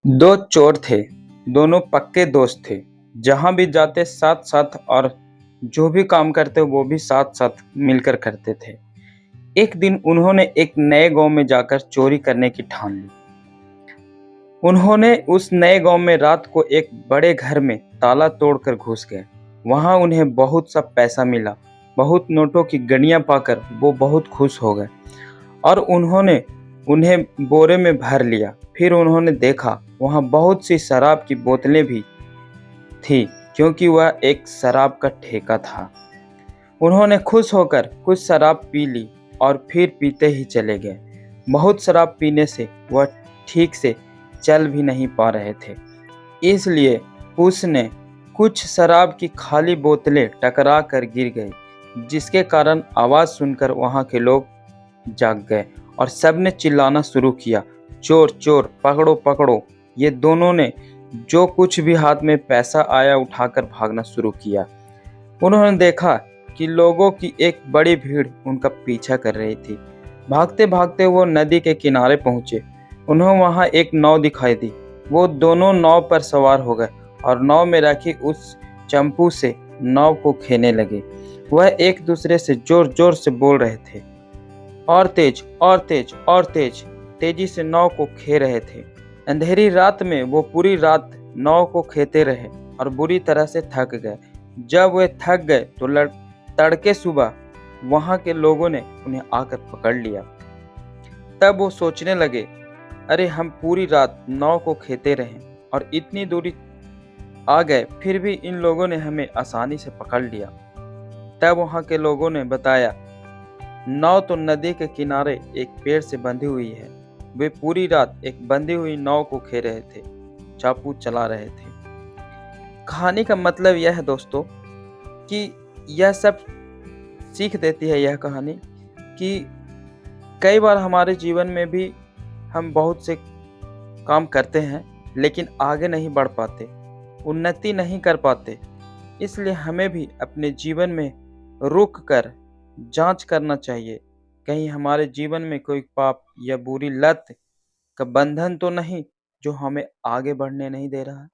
दो चोर थे, दोनों पक्के दोस्त थे। जहाँ भी जाते साथ-साथ और जो भी काम करते वो भी साथ-साथ मिलकर करते थे। एक दिन उन्होंने एक नए गाँव में जाकर चोरी करने की ठान ली। उन्होंने उस नए गाँव में रात को एक बड़े घर में ताला तोड़कर घुस गए। वहाँ उन्हें बहुत सा पैसा मिला। बहुत नोटों की गड़ियाँ पाकर वो बहुत खुश हो गए और उन्होंने उन्हें बोरे में भर लिया। फिर उन्होंने देखा वहाँ बहुत सी शराब की बोतलें भी थी क्योंकि वह एक शराब का ठेका था। उन्होंने खुश होकर कुछ शराब पी ली और फिर पीते ही चले गए। बहुत शराब पीने से वह ठीक से चल भी नहीं पा रहे थे, इसलिए उसने कुछ शराब की खाली बोतलें टकरा कर गिर गई, जिसके कारण आवाज़ सुनकर वहाँ के लोग जाग गए और सबने चिल्लाना शुरू किया, चोर चोर पकड़ो पकड़ो। ये दोनों ने जो कुछ भी हाथ में पैसा आया उठाकर भागना शुरू किया। उन्होंने देखा कि लोगों की एक बड़ी भीड़ उनका पीछा कर रही थी। भागते भागते वो नदी के किनारे पहुंचे। उन्हें वहां एक नाव दिखाई दी। वो दोनों नाव पर सवार हो गए और नाव में रखी उस चंपू से नाव को खेने लगे। वह एक दूसरे से जोर जोर से बोल रहे थे, और तेज और तेज और तेज, तेजी से नाव को खे रहे थे। अंधेरी रात में वो पूरी रात नाव को खेते रहे और बुरी तरह से थक गए। जब वे थक गए तो तड़के सुबह वहां के लोगों ने उन्हें आकर पकड़ लिया। तब वो सोचने लगे, अरे हम पूरी रात नाव को खेते रहे और इतनी दूरी आ गए, फिर भी इन लोगों ने हमें आसानी से पकड़ लिया। तब वहां के लोगों ने बताया, नाव तो नदी के किनारे एक पेड़ से बंधी हुई है। वे पूरी रात एक बंधी हुई नाव को खे रहे थे, चापू चला रहे थे। कहानी का मतलब यह है दोस्तों कि यह सब सीख देती है यह कहानी कि कई बार हमारे जीवन में भी हम बहुत से काम करते हैं लेकिन आगे नहीं बढ़ पाते, उन्नति नहीं कर पाते। इसलिए हमें भी अपने जीवन में रुक कर जांच करना चाहिए, कहीं हमारे जीवन में कोई पाप या बुरी लत का बंधन तो नहीं जो हमें आगे बढ़ने नहीं दे रहा है।